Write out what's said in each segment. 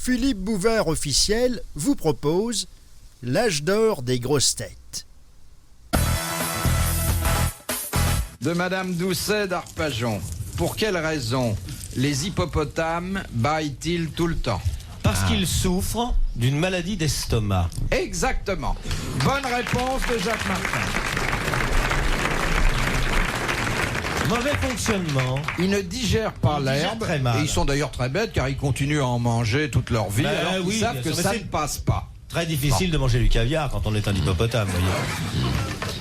Philippe Bouvard officiel vous propose l'âge d'or des grosses têtes. De Madame Doucet d'Arpajon. Pour quelle raison les hippopotames bâillent-ils tout le temps? Parce qu'ils souffrent d'une maladie d'estomac. Exactement. Bonne réponse de Jacques Martin. Mauvais fonctionnement. Ils ne digèrent pas Ils digèrent l'herbe. très mal. Et ils sont d'ailleurs très bêtes car ils continuent à en manger toute leur vie. Ben alors qu'ils oui, savent bien que sûr, mais ça c'est ne passe pas. Très difficile de manger du caviar quand on est un hippopotame, voyez.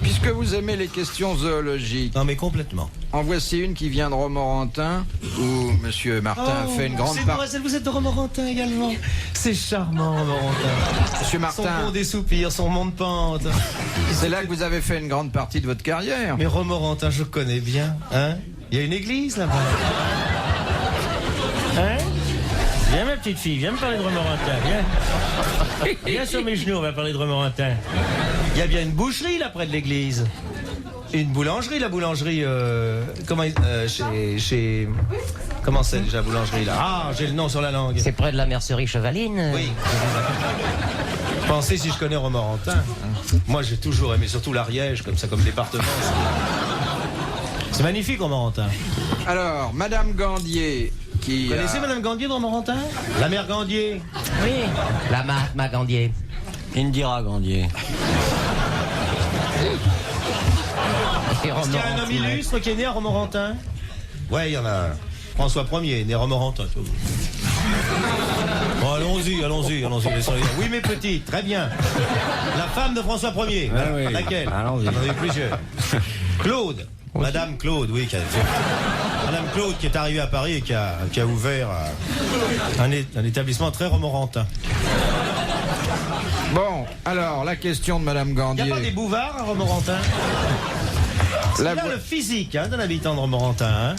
Puisque vous aimez les questions zoologiques, Non mais complètement. en voici une qui vient de Romorantin, où Monsieur Martin fait une grande part. Mademoiselle, vous êtes de Romorantin également. C'est charmant, Romorantin. Monsieur Son Martin, pont des soupirs, son mont de pente. c'est là que vous avez fait une grande partie de votre carrière. Mais Romorantin, je connais bien. Hein? Il y a une église là-bas. Hein? Viens ma petite fille, viens me parler de Romorantin, viens. Viens sur mes genoux, on va parler de Romorantin. Il y a bien une boucherie là près de l'église. Une boulangerie, la boulangerie. Chez. Comment c'est déjà la boulangerie là? Ah, j'ai le nom sur la langue. C'est près de la mercerie Chevaline. Oui. Pensez si je connais Romorantin. Moi j'ai toujours aimé, surtout l'Ariège, comme ça, comme département. C'est magnifique Romorantin. Alors, Madame Gandier, qui... Vous connaissez Madame Gandier de Romorantin? La mère Gandier. Oui. La Mahatma Gandier. Indira Gandier. Est-ce qu'il y a un homme illustre qui est né à Romorantin? Ouais, il y en a un. François Ier, né à Romorantin. Bon, allons-y. laissons-les. Oui, mes petits, très bien. La femme de François Ier. Ah oui. Laquelle? Allons-y. Il y en a eu plusieurs. Claude. Madame Claude, oui. Madame Claude qui est arrivée à Paris et qui a ouvert un établissement très romorantin. Bon, alors, la question de Madame Il Gandier. n'y a pas des bouvards à Romorantin? C'est La là vo- le physique d'un habitant de Romorantin. Hein?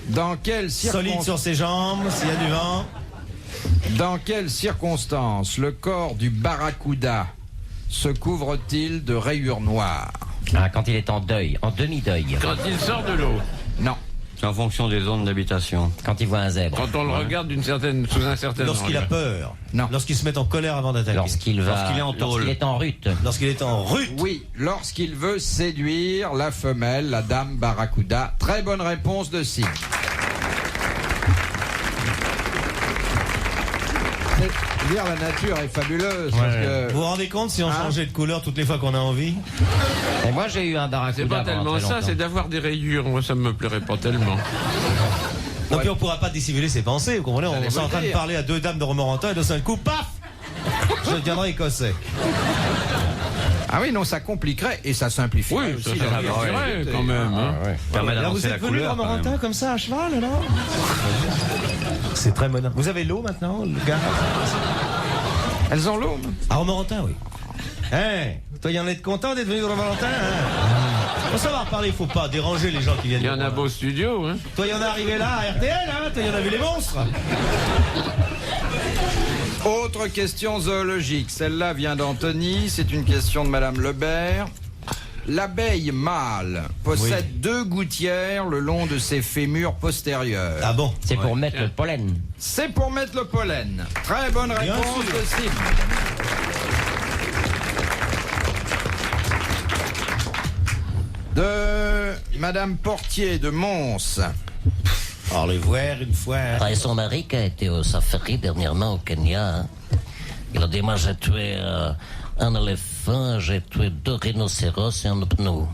Dans quelles Solide sur ses jambes, s'il y a du vent. Dans quelles circonstances le corps du barracuda se couvre-t-il de rayures noires? Ah, quand il est en deuil, en demi-deuil. Quand il sort de l'eau, Non. C'est en fonction des zones d'habitation. Quand il voit un zèbre. quand on le regarde sous un certain Lorsqu'il a angle. peur. Non. Lorsqu'il se met en colère avant d'attaquer. Lorsqu'il Lorsqu'il est en tôle. Lorsqu'il est en rute. Lorsqu'il est en rut. Oui, lorsqu'il veut séduire la femelle, la dame barracuda. Très bonne réponse de Sid. Dire la nature est fabuleuse. Parce que... Vous vous rendez compte si on Hein? changeait de couleur toutes les fois qu'on a envie? Et moi, j'ai eu un barracuda. C'est pas pendant tellement très ça, longtemps. c'est d'avoir des rayures. Moi, ça me plairait pas tellement. Donc puis on pourra pas dissimuler ses pensées, vous comprenez? On J'allais est vous en le train de dire. parler à deux dames de Romorantin et d'un seul coup, paf! Je deviendrai écossais. Ah oui, non, ça compliquerait et ça simplifierait Oui, ça aussi la vie. simplifierait quand même. Hein. Permet Là, vous d'avancer la êtes venu de couleur. quand Romorantin même. comme ça à cheval, alors? C'est très moderne. Vous avez l'eau maintenant, le gars? Elles ont l'eau. À Romorantin, oui. Hein? Toi, y en êtes content d'être venu de Romorantin, hein? Faut savoir parler, faut pas déranger les gens qui viennent. Il y en de a Romorantin. beau studio. Hein. Toi, y en a arrivé là à RTL, hein? Toi, y en a vu les monstres. Autre question zoologique. Celle-là vient d'Anthony. C'est une question de Madame Lebert. L'abeille mâle possède deux gouttières le long de ses fémurs postérieurs. Ah bon? C'est pour mettre le pollen. C'est pour mettre le pollen. Très bonne réponse sûr. de Sid. De Madame Portier de Mons. Alors, les voir une fois. Hein? Et son mari qui a été au safari dernièrement au Kenya. Hein. Il a dit, moi j'ai tué un éléphant, j'ai tué 2 rhinocéros et un pneu.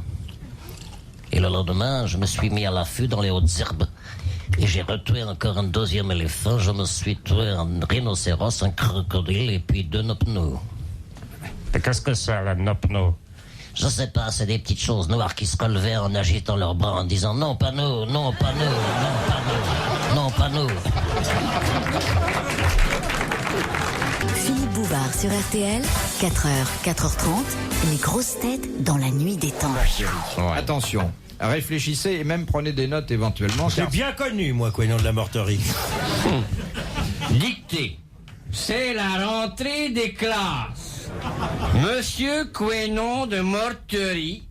Et le lendemain, je me suis mis à l'affût dans les hautes herbes. Et j'ai retué encore un 2e éléphant, je me suis tué un rhinocéros, un crocodile et puis 2 pneus. Et qu'est-ce que c'est la nopno? Je sais pas, c'est des petites choses noires qui se relevaient en agitant leurs bras en disant non pas nous, non pas nous, non pas nous, non pas nous. Philippe Bouvard sur RTL, 4h, 4h30, les grosses têtes dans la nuit des temps. Attention, réfléchissez et même prenez des notes éventuellement. J'ai car- bien connu, moi, Quénon de la Morterie. Dictée. C'est la rentrée des classes. Monsieur Quénon de Morterie,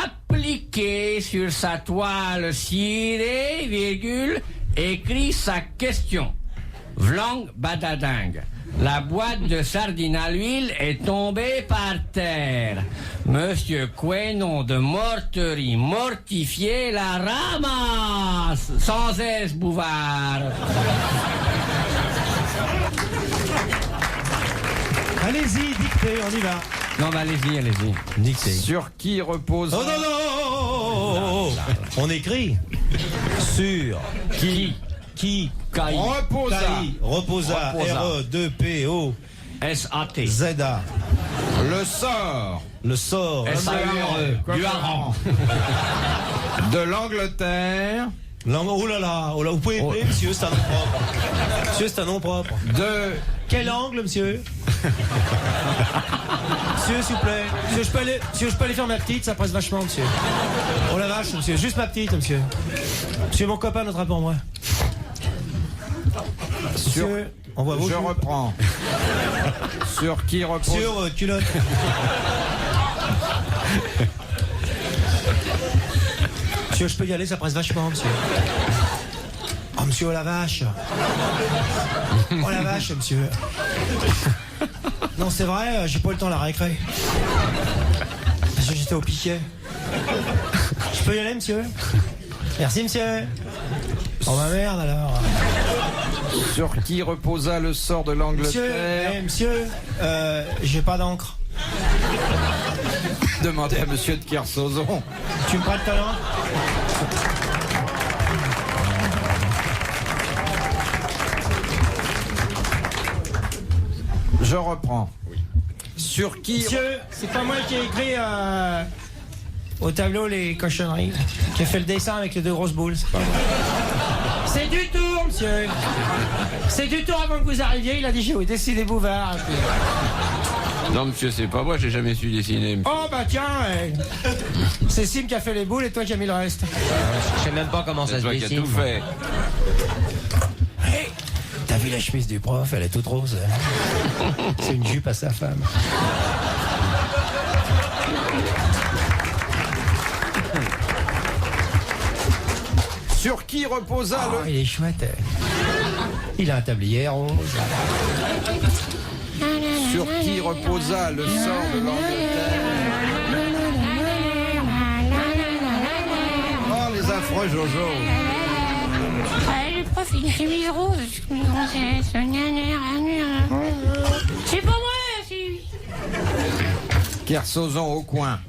appliqué sur sa toile cirée, virgule, écrit sa question. Vlang badading. La boîte de sardines à l'huile est tombée par terre. Monsieur Quénon de Morterie, mortifié, la ramasse. Sans aise, Bouvard. Allez-y, dictez, on y va. Non, bah allez-y. Dictez. Sur qui repose... Oh non. On écrit sur Qui Kai. Reposa. Reposa. R-E-2-P-O. S-A-T. Z-A. Le sort Le sort. S-A-U-R-E. Du hareng. de l'Angleterre Oh là, vous pouvez appeler, monsieur, c'est un nom propre. Monsieur, c'est un nom propre. de... Quel angle, monsieur? Monsieur, s'il vous plaît. Monsieur, je peux aller faire ma petite, ça presse vachement, monsieur. Oh la vache, monsieur, juste ma petite, monsieur. Monsieur, mon copain notera pour moi. Monsieur, on voit vos Je joues. reprends. Sur qui repose... Sur culotte. Monsieur, je peux y aller, ça presse vachement, monsieur. Oh, monsieur, oh la vache. Oh la vache, monsieur. Non, c'est vrai, j'ai pas eu le temps de la récré. Parce que j'étais au piquet. Je peux y aller, monsieur? Merci, monsieur. Oh, ma merde, alors. Sur qui reposa le sort de l'Angleterre? Monsieur, j'ai pas d'encre. Demandez à monsieur de Kersozon. Tu me prêtes ta langue? Je reprends. Sur qui... Monsieur, c'est pas moi qui ai écrit au tableau les cochonneries. Qui a fait le dessin avec les deux grosses boules. C'est pas moi. C'est du tour, monsieur. C'est du tour avant que vous arriviez. Il a dit, j'ai décidé Bouvard. Non, monsieur, c'est pas moi, j'ai jamais su dessiner. Monsieur. Oh, bah tiens, c'est Sim qui a fait les boules et toi qui as mis le reste. Je sais même pas comment ça C'est se toi qui as dessine. tout fait. Hey, t'as vu la chemise du prof? Elle est toute rose. C'est une jupe à sa femme. Sur qui reposa Oh, il est chouette. Il a un tablier rose. Sur qui reposa le sort de l'Angleterre? Oh, les affreux Jojo. Le prof, il a chemise rose. C'est pas moi, c'est lui. Kersozon au coin.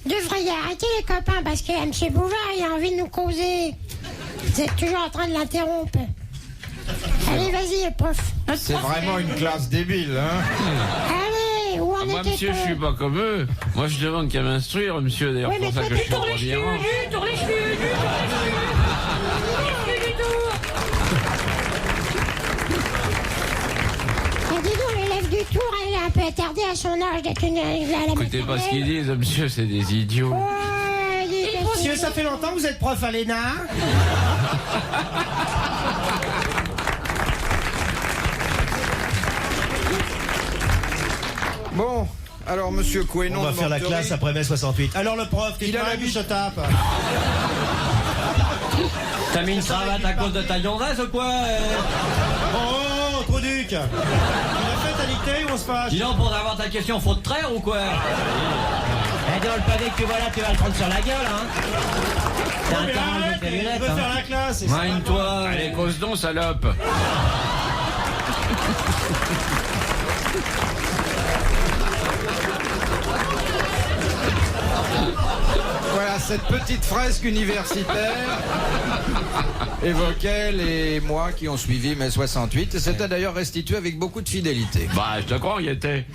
Devriez arrêter les copains parce que M. Bouvard, il a envie de nous causer. Vous êtes toujours en train de l'interrompre. Allez, vas-y, le prof. C'est vraiment une classe débile, hein? Allez, où en Moi, était-on? monsieur, je suis pas comme eux. Moi, je demande qu'à m'instruire, monsieur. D'ailleurs, Oui, mais pour ça toi, que je tu suis en tournes les cheveux, premier rang. tourne les cheveux, du tour. Dis donc, l'élève du tour, elle est un peu attardée à son âge d'être une élève à la Écoutez pas ce qu'ils disent, monsieur, c'est des idiots. Monsieur, ça fait longtemps que vous êtes prof à l'ENA? Bon, alors monsieur Quénon... On va de faire la Morterie. classe après mai 68. Alors le prof, Il a la je tape. T'as mis une cravate à cause de ta gonzesse ou quoi Oh, trop duc. Tu l'as fait ta dictée ou on se fâche? Dis donc, pour avoir ta question, faut te traire ou quoi Eh, dans le pavé que tu vois là, tu vas le prendre sur la gueule, hein. T'as Mais un temps arrête, de tes il lunettes, veut hein. faire la classe. et ça va Mine-toi. Allez, cause donc, salope. Voilà, cette petite fresque universitaire évoquait les mois qui ont suivi mai 68 et c'était d'ailleurs restitué avec beaucoup de fidélité. Bah, je te crois, il y était.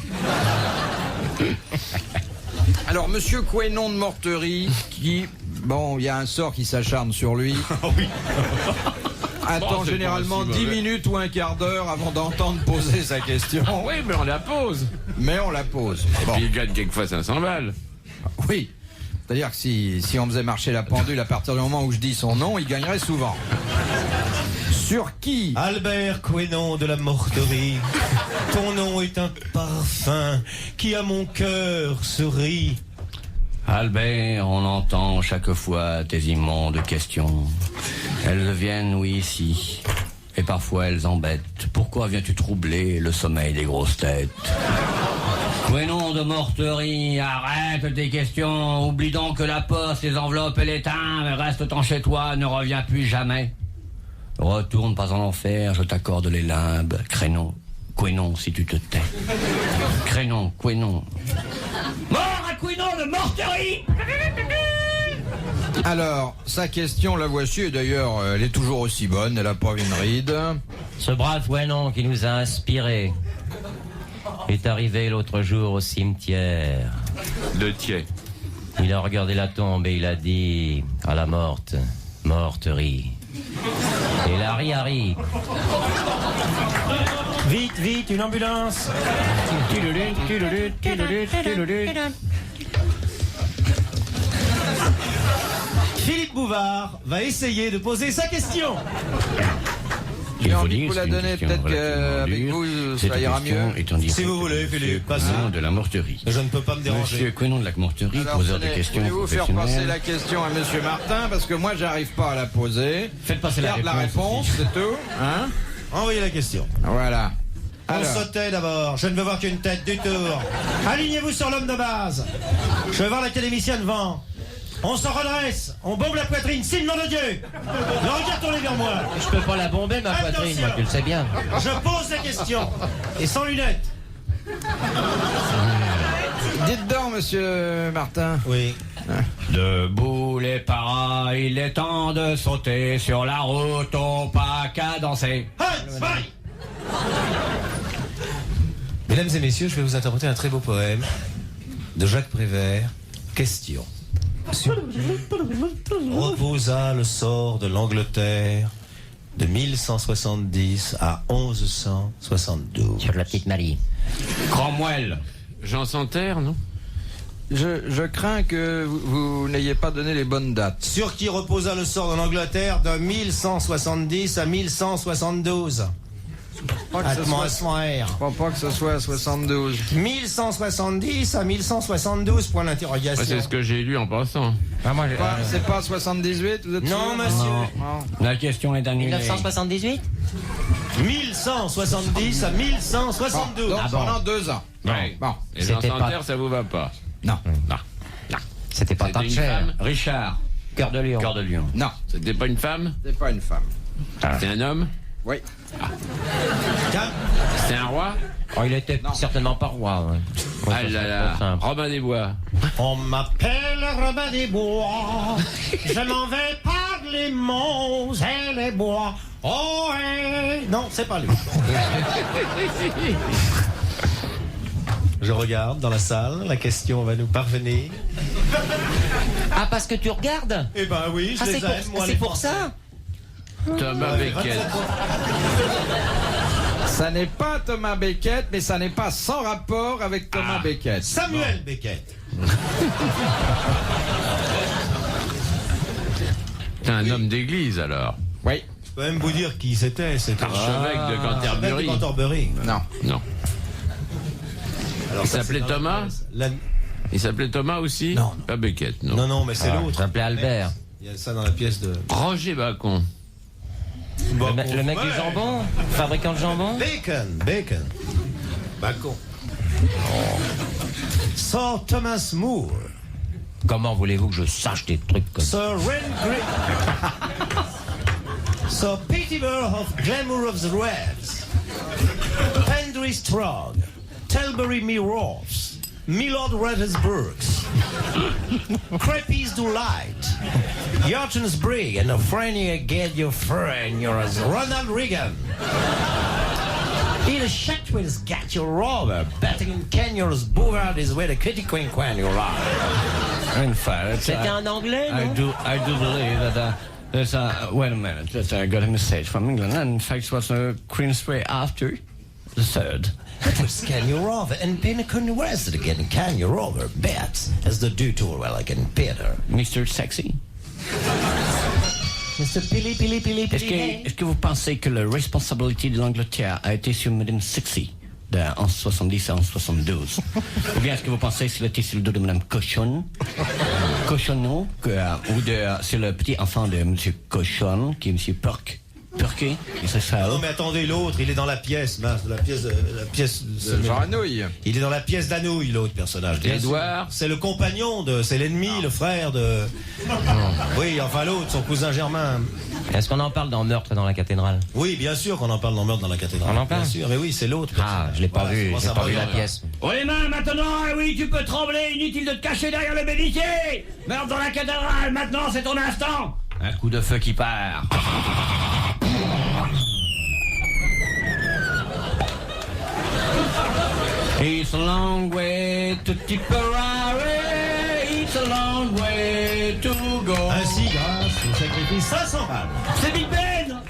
Alors, monsieur Quénon de Morterie, qui... Bon, il y a un sort qui s'acharne sur lui. Attend Bon, c'est généralement pas si 10 mauvais. minutes ou un quart d'heure avant d'entendre poser sa question. Oui, mais on la pose. Mais on la pose. Bon, Puis il gagne quelquefois 500 balles. oui. C'est-à-dire que si on faisait marcher la pendule à partir du moment où je dis son nom, il gagnerait souvent. Sur qui? Albert Quénon de la Morterie, ton nom est un parfum qui à mon cœur se rit. Albert, on entend chaque fois tes immondes questions. Elles viennent, oui, ici. et parfois elles embêtent. Pourquoi viens-tu troubler le sommeil des grosses têtes? Quénon de morterie, arrête tes questions. Oublie donc que la poste, les enveloppes et les timbres, reste-t'en chez toi, ne reviens plus jamais. Retourne pas en enfer, je t'accorde les limbes. Quénon, si tu te tais. Quénon. Mort à Quénon de morterie! Alors, sa question, la voici, et d'ailleurs, elle est toujours aussi bonne, elle a pas une ride. Ce brave Quénon qui nous a inspirés est arrivé l'autre jour au cimetière. De Thiers. Il a regardé la tombe et il a dit à la morterie. Et la ri. Vite, une ambulance. Philippe Bouvard va essayer de poser sa question. J'ai envie de vous la donner, peut-être qu'avec vous, ça ira mieux. Si vous voulez, Philippe, passez. De la morterie. Je ne peux pas me déranger. Monsieur Quénon de la morterie, Alors, poseur de questions voulez-vous faire professionnelles. passer la question à Monsieur Martin, parce que moi, j'arrive pas à la poser. Faites passer Garde la réponse, c'est tout. Hein? Envoyez la question. Voilà. On Alors, sautait d'abord. Je ne veux voir qu'une tête du tour. Alignez-vous sur l'homme de base. Je veux voir l'académicien devant. On se redresse. On bombe la poitrine. Signe, nom de Dieu. Le regard tourné vers moi. Je peux pas la bomber, ma poitrine, moi, tu le sais bien. Je pose la question. Et sans lunettes. dites donc, Monsieur Martin. Oui. Debout les paras, il est temps de sauter sur la route au pas qu'à danser. Mesdames et messieurs, je vais vous interpréter un très beau poème de Jacques Prévert. Question. Reposa le sort de l'Angleterre de 1170 à 1172. Sur la petite Marie. Cromwell. Jean Santerre, non? Je crains que vous n'ayez pas donné les bonnes dates. Sur qui reposa le sort de l'Angleterre de 1170 à 1172. Je crois pas que ce soit à 72. 1170 à 1172, point d'interrogation. Ouais, c'est ce que j'ai lu en passant. C'est pas 78, vous êtes Non, sûr? monsieur. Non. La question est annulée. 1978 1170 à 1172. Donc pendant 2 ans. Ouais. Bon. Et Jean C'était pas- Santerre, ça vous va pas? Non. C'était pas C'était une Thatcher. femme? Richard. Cœur de lion. Cœur de lion. Non. C'était pas une femme? C'est pas une femme. C'était un homme? Oui. C'était un roi? Oh, il était certainement pas roi. Ouais. Ouais, Ah ça là serait là, trop simple. Robin des Bois. On m'appelle Robin des Bois. Je m'en vais par les monts et les bois. Oh, hey. Non, c'est pas lui. Je regarde dans la salle, la question va nous parvenir. Ah, parce que tu regardes? Eh ben oui, je Ah, les c'est aime, pour, moi, c'est les pour Français. ça? Thomas Becket. Ça n'est pas Thomas Becket, mais ça n'est pas sans rapport avec Thomas Becket. Samuel Beckett. T'es un homme d'église alors? Oui. Je peux même vous dire qui c'était. C'était Archevêque de Canterbury. de Canterbury. Non. Non. Alors, Il ça, s'appelait c'est dans la Thomas? pièce. La- Il s'appelait Thomas aussi? Non. Pas Becket, non. Non, non, mais c'est Il l'autre. s'appelait Albert. Il y a ça dans la pièce de. Roger Bacon. Le mec du jambon? Fabricant de jambon? Bacon. Bacon. Sir Thomas Moore. Comment voulez-vous que je sache des trucs comme ça? Sir Renfrew. Sir Peterborough of Glamour of the Reds. Pendry Strong. Tilbury Mirrors. Milord Reddersburgs. Crepes Delight. Yorton's Brig and a friend you get your friend, you're as Ronald Reagan. Il Shatwell's got your rover, betting in Kenyon's Bouvard is where the kitty queen you are. In fact, C'était un anglais, non? I do believe that there's a wait a minute that I got a message from England, and in fact it was Queensway after the third. That was Kenya Rover and Pinnacle West again. Kenya Rover bets as the do tour well again Peter. Mr. Sexy. Mr. Pili. Est-ce que vous pensez que la responsabilité de l'Angleterre a été sur Madame Sexy de 1170 à 1172? Ou bien est-ce que vous pensez que c'était sur le dos de Madame Cochon? Cochonneau, ou c'est le petit enfant de Monsieur Cochon, qui est Monsieur Porc? Perché? C'est ça. Non mais attendez, l'autre, il est dans la pièce, mince, la pièce De Jean Anouilh. il est dans la pièce d'Anouilh, l'autre personnage. Édouard. C'est le compagnon c'est l'ennemi, le frère de... Oui, enfin l'autre, son cousin Germain. Est-ce qu'on en parle dans Meurtre dans la cathédrale? Oui, bien sûr qu'on en parle dans Meurtre dans la cathédrale. On en parle? Bien sûr, mais oui, c'est l'autre. Ah, je l'ai pas vu, j'ai pas vu la pièce. Oh les mains maintenant, oui, tu peux trembler, inutile de te cacher derrière le bénitier. Meurtre dans la cathédrale, maintenant c'est ton instant. Un coup de feu qui part. It's a long way to Tipperary, it's a long way to go. Ainsi, grâce au sacrifice, 500 balles. C'est Big Ben.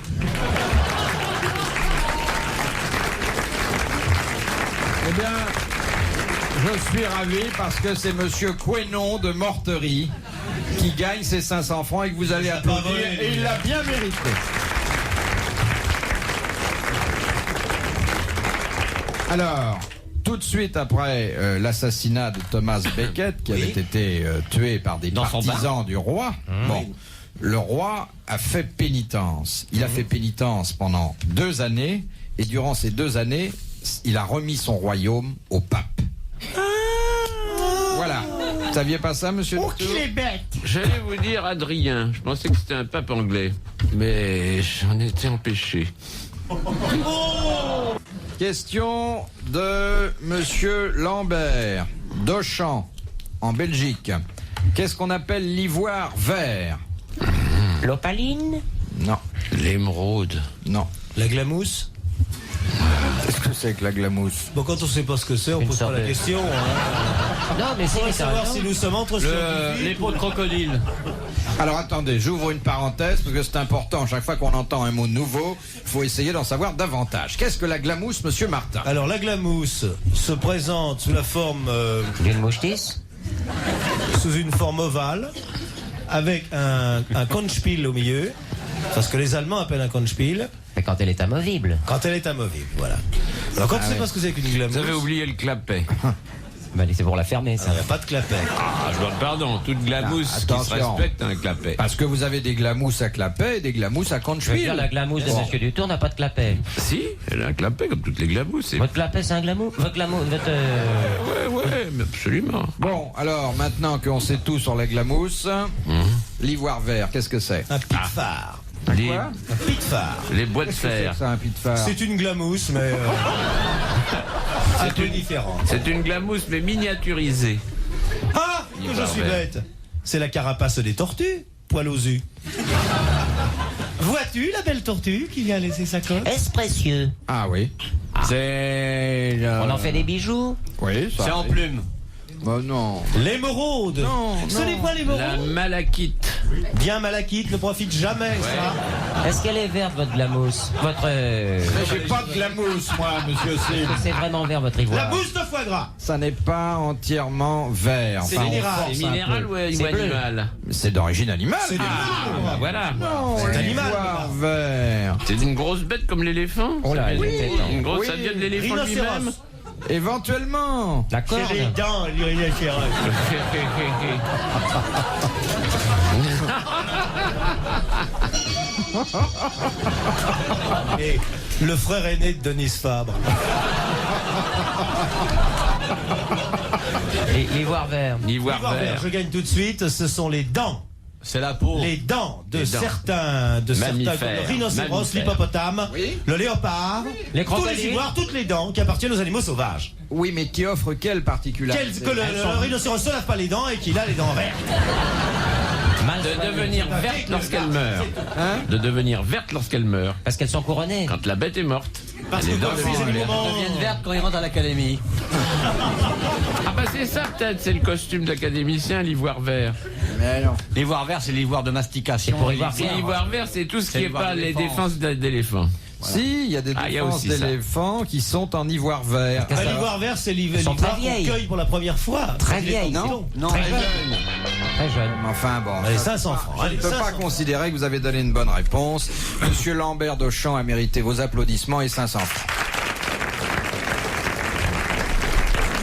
Eh bien, je suis ravi parce que c'est Monsieur Quénon de Morterie qui gagne ses 500 francs et que vous allez applaudir. Et il l'a bien mérité. Alors, tout de suite après l'assassinat de Thomas Becket, qui avait été tué par des partisans du roi, le roi a fait pénitence. Il a fait pénitence pendant 2 années, et durant ces 2 années, il a remis son royaume au pape. Voilà. Vous saviez pas ça, monsieur? Oh, qu'il est bête! J'allais vous dire Adrien. Je pensais que c'était un pape anglais. Mais j'en étais empêché. Question de monsieur Lambert d'Auchan, en Belgique. Qu'est-ce qu'on appelle l'ivoire vert? L'opaline? Non. L'émeraude. Non. La glamousse? Qu'est-ce que c'est que la glamousse? Bon, quand on sait pas ce que c'est, on pose pas la question. Non, mais On va c'est savoir si nous sommes entre Les peaux de crocodile. Alors attendez, j'ouvre une parenthèse parce que c'est important. Chaque fois qu'on entend un mot nouveau, il faut essayer d'en savoir davantage. Qu'est-ce que la glamousse, monsieur Martin? Alors, la glamousse se présente sous la forme... d'une mouche-tisse? sous une forme ovale, avec un Konspiel au milieu, parce que les Allemands appellent un Konspiel. Mais quand elle est amovible. Quand elle est amovible, voilà. Alors quand tu sais pas ce que c'est qu'une glamousse... Vous avez oublié le clapet. Ben, c'est pour la fermer, ça. Il n'y a pas de clapet. Ah, je demande pardon. Toute glamousse qui se attention. respecte a un clapet. Parce que vous avez des glamousses à clapet et des glamousses à Je veux Konspiel. dire, la glamousse de Monsieur Dutour n'a pas de clapet. Si, elle a un clapet comme toutes les glamousses. Votre clapet, c'est un glamour? Votre glamour, Ouais, mais absolument. Bon, alors maintenant qu'on sait tout sur la glamousse, l'ivoire vert, qu'est-ce que c'est? Un pit phare. Les, Un pit phare. les bois de fer. C'est un pit de phare. C'est une glamousse, mais... un peu différente. C'est une glamousse, mais miniaturisée. Ah, que je suis bête. C'est la carapace des tortues, poil aux yeux. Vois-tu la belle tortue qui vient laisser sa coque? Est-ce précieux? Ah oui. C'est... On en fait des bijoux? Oui, ça C'est en arrive. plume. Bah non. L'émeraude. Non, Ce n'est pas La l'émeraude. malachite. Bien malachite ne profite jamais, ça. Est-ce qu'elle est verte, votre glamousse? Votre... Mais j'ai pas de glamousse, moi, monsieur Slim. C'est vraiment vert, votre La ivoire? mousse de foie gras. Ça n'est pas entièrement vert. C'est on minéral. force C'est un minéral peu. ou C'est bleu. animal? C'est d'origine animale. C'est Ah, voilà. Non, C'est animal. l'ivoire vert. C'est une grosse bête comme l'éléphant? Oh là, elle est tête, hein. Une grosse, Oui. ça vient de l'éléphant lui-même? Rhinocéros. Éventuellement. La corde? C'est les dents, le rhinocéros. Et le frère aîné de Denise Fabre. L'ivoire vert. L'ivoire Ivoire vert, vert. je gagne tout de suite, ce sont les dents. C'est la peau. Les dents de Les dents. certains, comme Mammifères. le rhinocéros, Mammifères. l'hippopotame, le léopard, Les tous crocodiles. les ivoires, toutes les dents qui appartiennent aux animaux sauvages. Oui, mais qui offre quelle particularité? Que le rhinocéros ne lave pas les dents et qu'il a les dents vertes. Mal De soignées. devenir verte lorsqu'elle meurt. De devenir verte lorsqu'elle meurt. Parce qu'elles sont couronnées. Quand la bête est morte. Parce que les dents quand deviennent les vertes. moments... Deviennent vertes quand ils rentrent à l'académie. Ah bah c'est ça peut-être, c'est le costume d'académicien, l'ivoire vert. Mais non. L'ivoire vert, c'est l'ivoire de mastication. pour ivoire Et l'ivoire vert, c'est tout ce qui C'est est l'ivoire pas les d'éléphant. défenses d'éléphants. Si, il y a des Ah, il y a défenses aussi ça. d'éléphants qui sont en ivoire vert. Bah, l'ivoire vert, c'est l'ivoire sont très qu'on vieilles. cueille pour la première fois. Très Il est pas vieilles, aussi non long. Non, Très elle est jeune. jeune. Très jeune. Enfin bon. Allez, ça- 500 francs. Je Allez, ne peux 500 pas considérer que vous avez donné une bonne réponse. Monsieur Lambert d'Auchan a mérité vos applaudissements et 500 francs.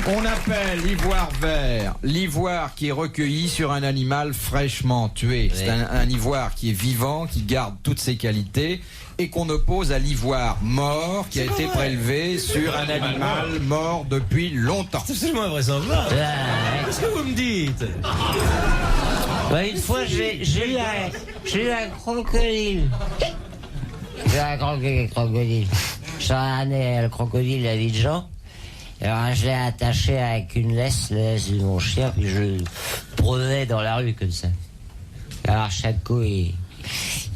On appelle l'ivoire vert l'ivoire qui est recueilli sur un animal fraîchement tué. C'est un ivoire qui est vivant, qui garde toutes ses qualités et qu'on oppose à l'ivoire mort qui a été prélevé sur un animal mort depuis longtemps. C'est absolument invraisemblable. Qu'est-ce que vous me dites? Bah, une fois, j'ai eu un crocodile. J'ai un crocodile. Le crocodile, la vie de Jean. Alors, je l'ai attaché avec une laisse de mon chien, puis je le promenais dans la rue comme ça. Alors, chaque coup, il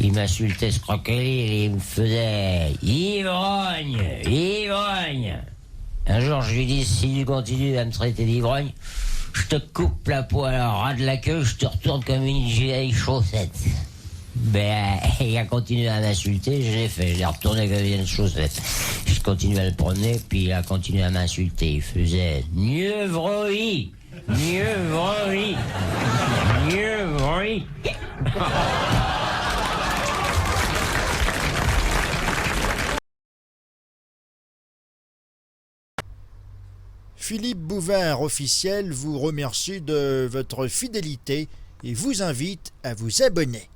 m'insultait ce crocodile, et il me faisait « Ivrogne, ivrogne !» Un jour, je lui dis « Si tu continues à me traiter d'ivrogne, je te coupe la peau à la ras de la queue, je te retourne comme une vieille chaussette. » Ben, il a continué à m'insulter, je l'ai fait, je l'ai retourné comme une chaussette. Je continue à le promener, puis il a continué à m'insulter. Il faisait « Nievroi, Nievroi, Nievroi !» Philippe Bouvard officiel vous remercie de votre fidélité et vous invite à vous abonner.